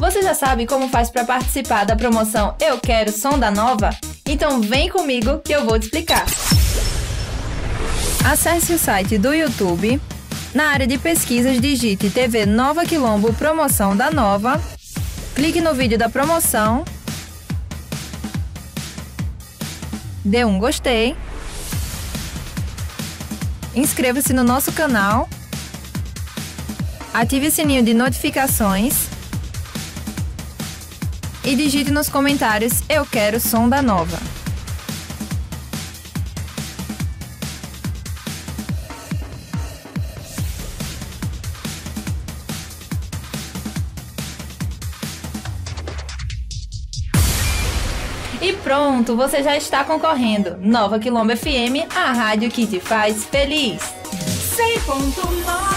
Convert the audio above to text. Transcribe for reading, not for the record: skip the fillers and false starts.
Você já sabe como faz para participar da promoção Eu Quero Som da Nova? Então vem comigo que eu vou te explicar. Acesse o site do YouTube. Na área de pesquisas, digite TV Nova Quilombo Promoção da Nova. Clique no vídeo da promoção. Dê um gostei. Inscreva-se no nosso canal. Ative o sininho de notificações. E digite nos comentários Eu Quero Som da Nova. E pronto, você já está concorrendo. Nova Quilombo FM, a rádio que te faz feliz. 100.9